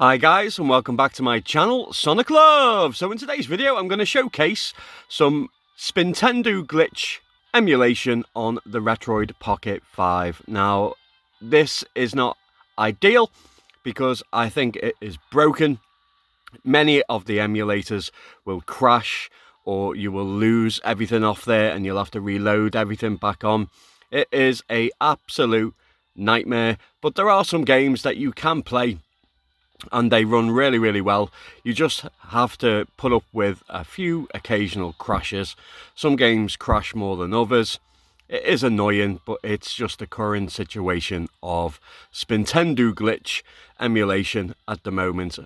Hi guys, and welcome back to my channel, Sonic Love. So in today's video I'm going to showcase some Spintendo glitch emulation on the Retroid Pocket 5. Now this is not ideal because I think it is broken. Many of the emulators will crash or you will lose everything off there and you'll have to reload everything back on. It is an absolute nightmare, but there are some games that you can play and they run really well. You just have to put up with a few occasional crashes. Some games crash more than others. It is annoying, but it's just the current situation of Spintendo glitch emulation at the moment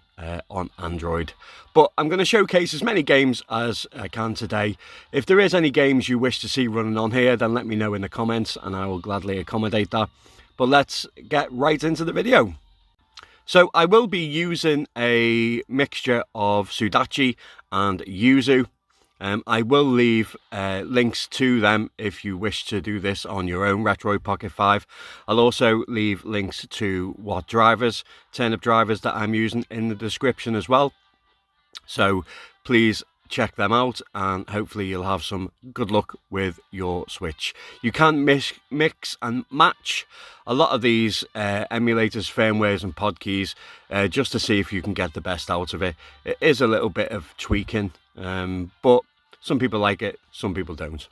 on Android. But I'm going to showcase as many games as I can today. If there is any games you wish to see running on here, then let me know in the comments and I will gladly accommodate that. But let's get right into the video. So I will be using a mixture of sudachi and yuzu. I will leave links to them if you wish to do this on your own Retroid Pocket 5. I'll also leave links to what drivers, turnip drivers that I'm using in the description as well. So please check them out and hopefully you'll have some good luck with your Switch. You can mix and match a lot of these emulators, firmwares and pod keys just to see if you can get the best out of it. It is a little bit of tweaking, but some people like it, some people don't.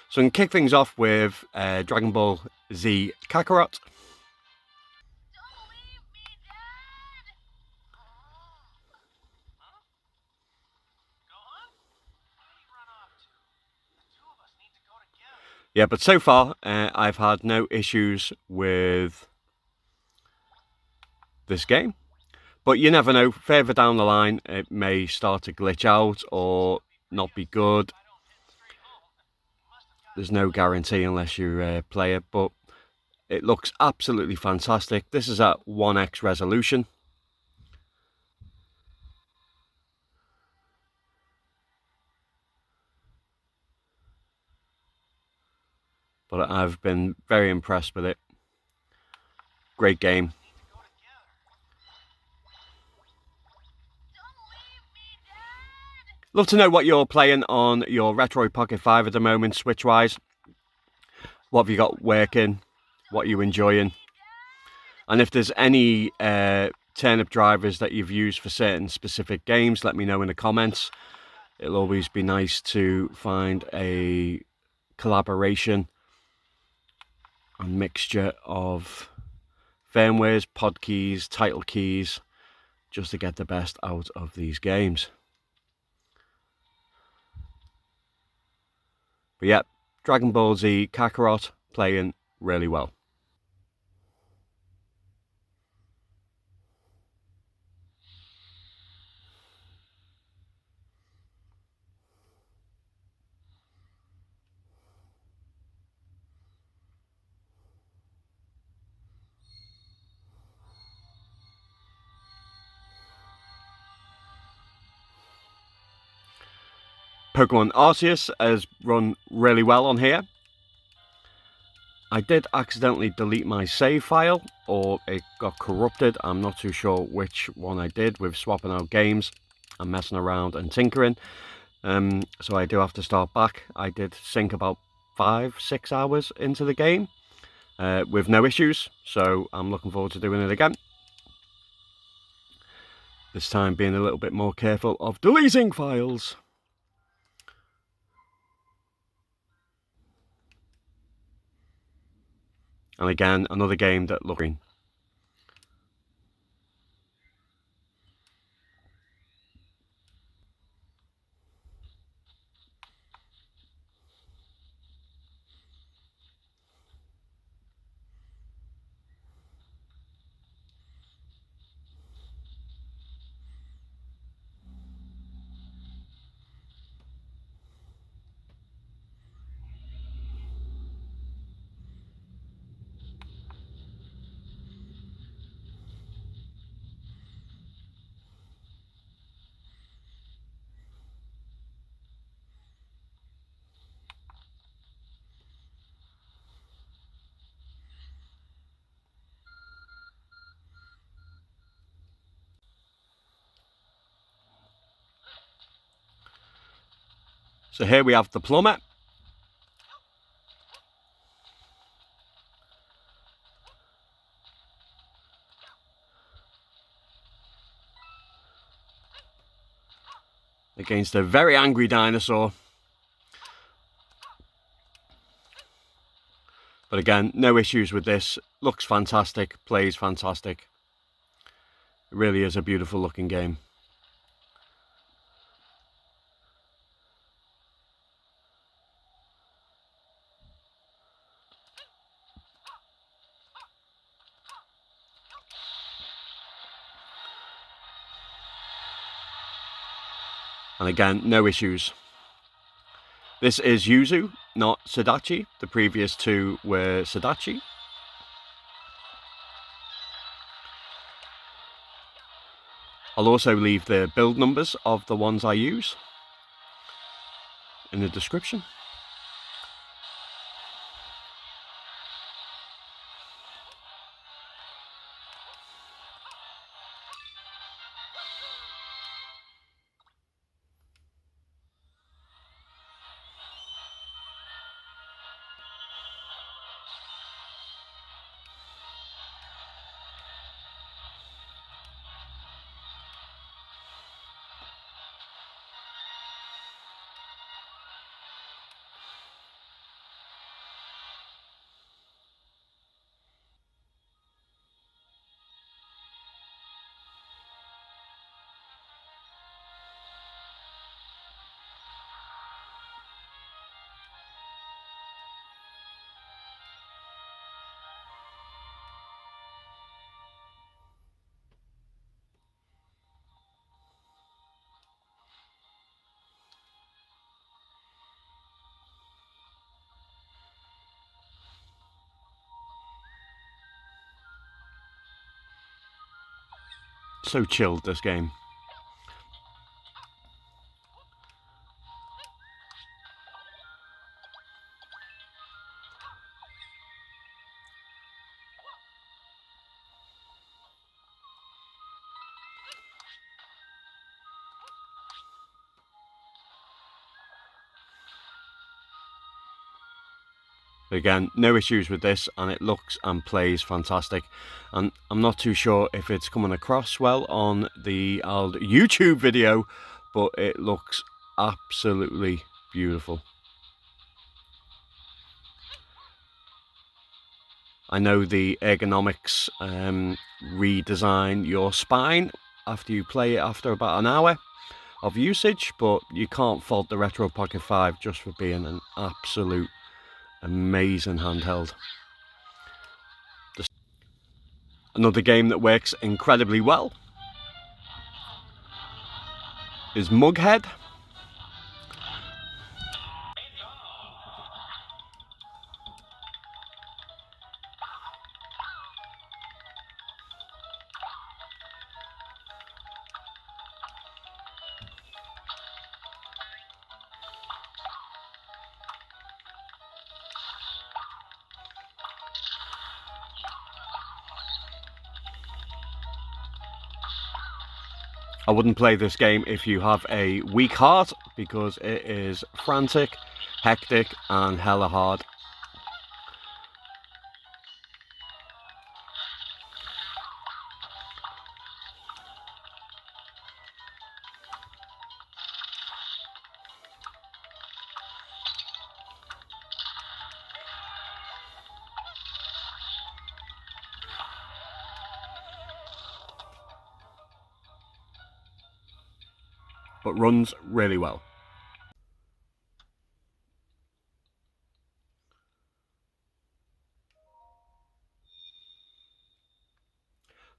So I'm going to kick things off with Dragon Ball Z Kakarot. Yeah, but so far I've had no issues with this game. But you never know, further down the line it may start to glitch out or not be good. There's no guarantee unless you play it, but it looks absolutely fantastic. This is at 1x resolution. But I've been very impressed with it. Great game. Love to know what you're playing on your Retroid Pocket 5 at the moment, Switch-wise. What have you got working? What are you enjoying? And if there's any turnip drivers that you've used for certain specific games, let me know in the comments. It'll always be nice to find a collaboration and mixture of firmwares, pod keys, title keys, just to get the best out of these games. But yeah, Dragon Ball Z Kakarot playing really well. Pokemon Arceus has run really well on here. I did accidentally delete my save file, or it got corrupted. I'm not too sure which one I did with swapping out games and messing around and tinkering. So I do have to start back. I did sync about 5-6 hours into the game with no issues, so I'm looking forward to doing it again. This time being a little bit more careful of deleting files. And again, another game that looks green. So here we have the plumber. Against a very angry dinosaur. But again, no issues with this. Looks fantastic, plays fantastic. It really is a beautiful looking game. And again, no issues. This is yuzu, not sudachi. The previous two were sudachi. I'll also leave the build numbers of the ones I use in the description. So chilled, this game. Again, no issues with this, and it looks and plays fantastic. And I'm not too sure if it's coming across well on the old YouTube video, but it looks absolutely beautiful. I know the ergonomics redesign your spine after you play it after about an hour of usage, but you can't fault the Retroid Pocket 5 just for being an absolute amazing handheld. Another game that works incredibly well is Mughead. I wouldn't play this game if you have a weak heart, because it is frantic, hectic, and hella hard. But runs really well.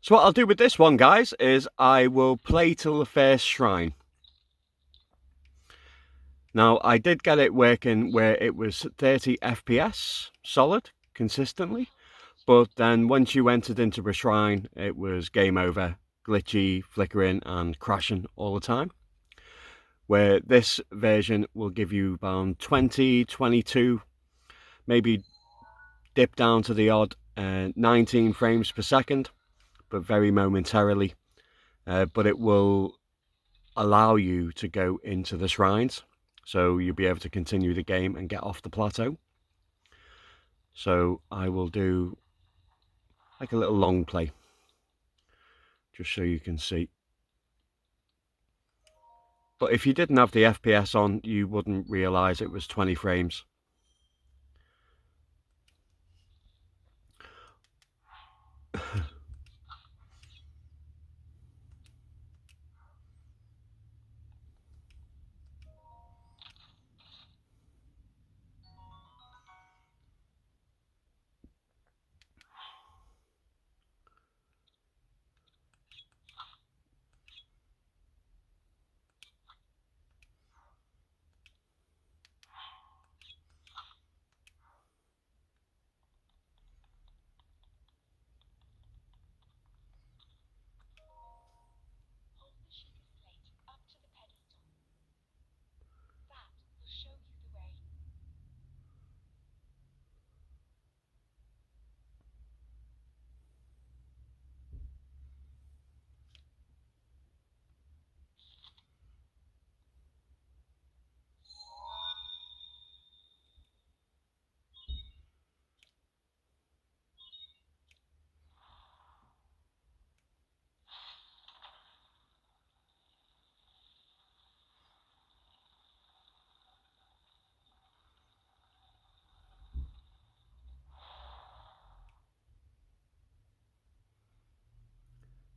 So what I'll do with this one, guys, is I will play till the first shrine. Now, I did get it working where it was 30 FPS solid consistently, but then once you entered into a shrine, it was game over, glitchy, flickering, and crashing all the time. Where this version will give you about 20, 22, maybe dip down to the odd 19 frames per second, but very momentarily. But it will allow you to go into the shrines. so you'll be able to continue the game and get off the plateau. So I will do like a little long play, just so you can see. But if you didn't have the FPS on, you wouldn't realise it was 20 frames.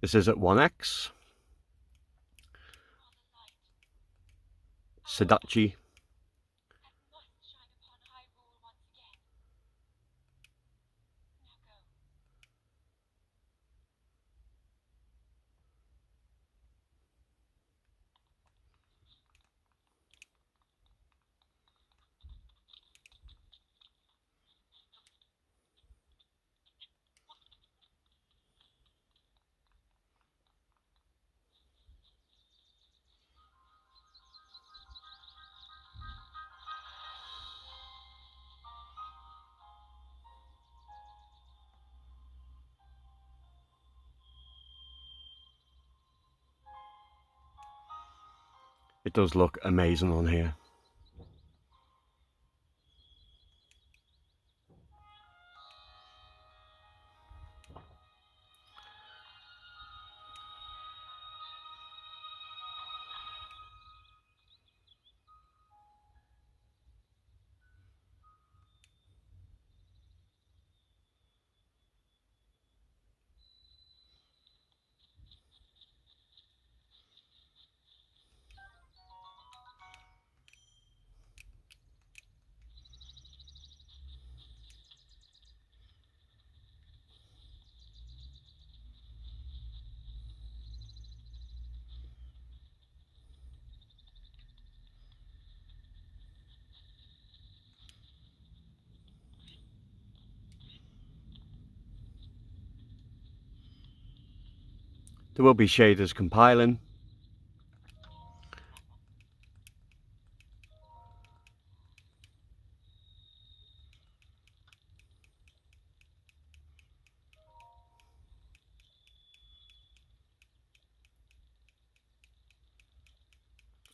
This is at 1x. Sudachi. It does look amazing on here. There will be shaders compiling.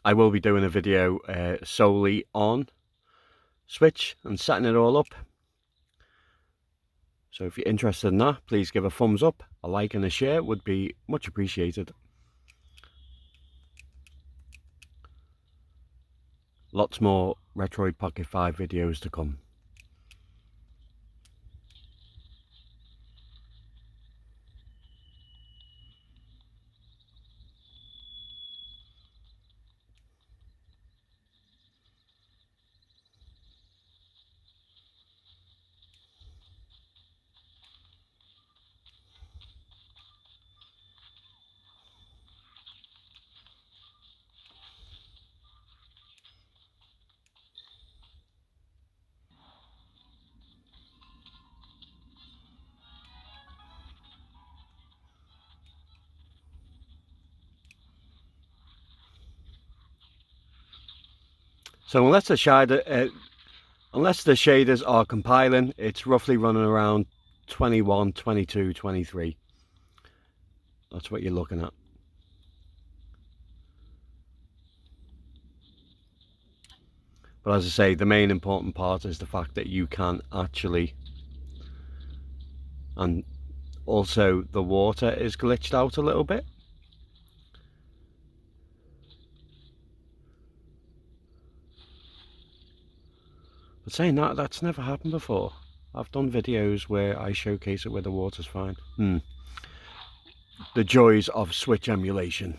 I will be doing a video solely on Switch and setting it all up. So if you're interested in that, please give a thumbs up, a like and a share would be much appreciated. Lots more Retroid Pocket 5 videos to come. So unless the shaders are compiling, it's roughly running around 21, 22, 23. That's what you're looking at. But as I say, the main important part is the fact that you can actually, and also the water is glitched out a little bit. But saying that, that's never happened before. I've done videos where I showcase it where the water's fine. The joys of Switch emulation.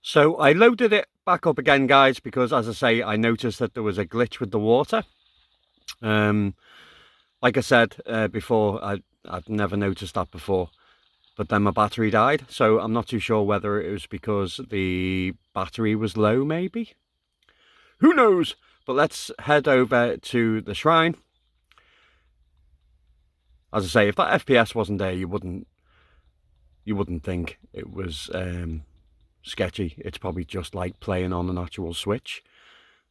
So I loaded it back up again, guys, because as I say, I noticed that there was a glitch with the water. Like I said before, I'd never noticed that before, but then my battery died. So I'm not too sure whether it was because the battery was low, maybe. Who knows? But let's head over to the shrine. As I say, if that FPS wasn't there, you wouldn't think it was sketchy. It's probably just like playing on an actual Switch,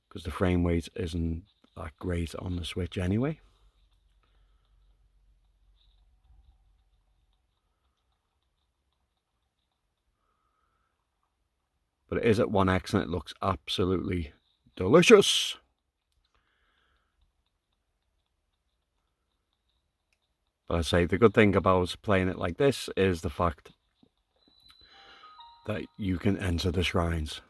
because the frame rate isn't that great on the Switch anyway. But it is at 1x and it looks absolutely delicious. But I say the good thing about playing it like this is the fact that you can enter the shrines.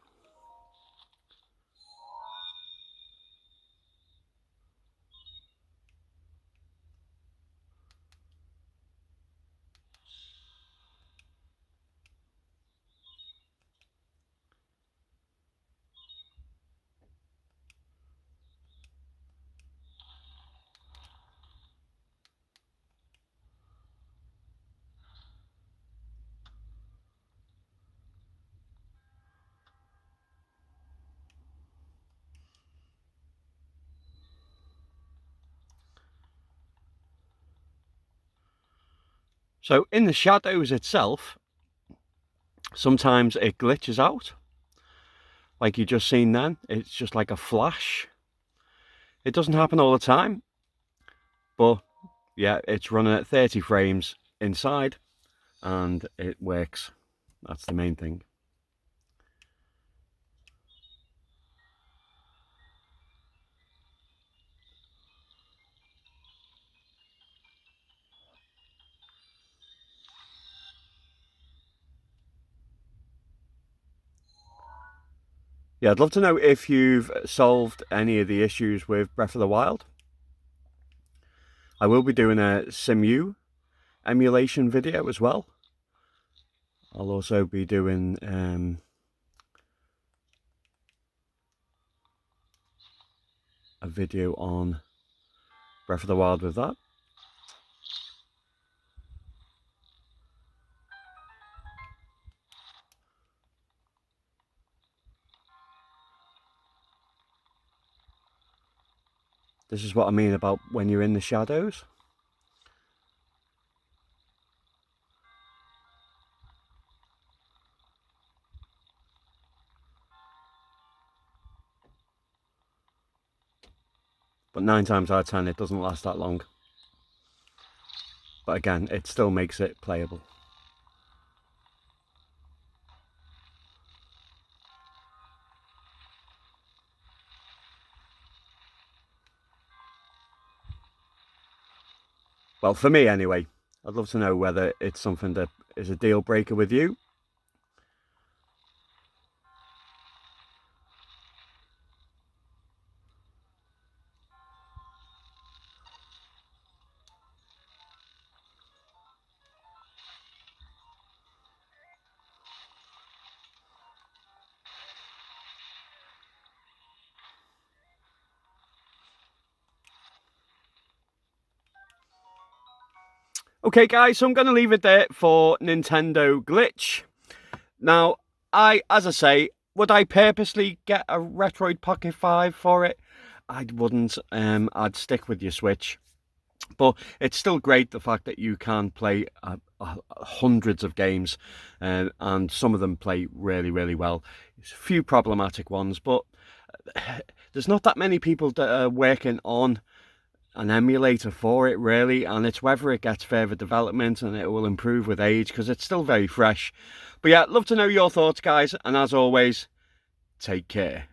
So in the shadows itself, sometimes it glitches out. Like you just seen then, it's just like a flash. It doesn't happen all the time, but yeah, it's running at 30 frames inside and it works. That's the main thing. Yeah, I'd love to know if you've solved any of the issues with Breath of the Wild. I will be doing a Simu emulation video as well. I'll also be doing a video on Breath of the Wild with that. This is what I mean about when you're in the shadows. But 9 times out of 10 it doesn't last that long. But again, it still makes it playable. Well, for me anyway. I'd love to know whether it's something that is a deal breaker with you. Okay guys, so I'm going to leave it there for Nintendo Glitch. Now, as I say, would I purposely get a Retroid Pocket 5 for it? I wouldn't. I'd stick with your Switch. But it's still great, the fact that you can play hundreds of games, and some of them play really, really well. There's a few problematic ones, but there's not that many people that are working on an emulator for it really, and it's whether it gets further development and it will improve with age, because it's still very fresh. But yeah, love to know your thoughts guys, and as always, take care.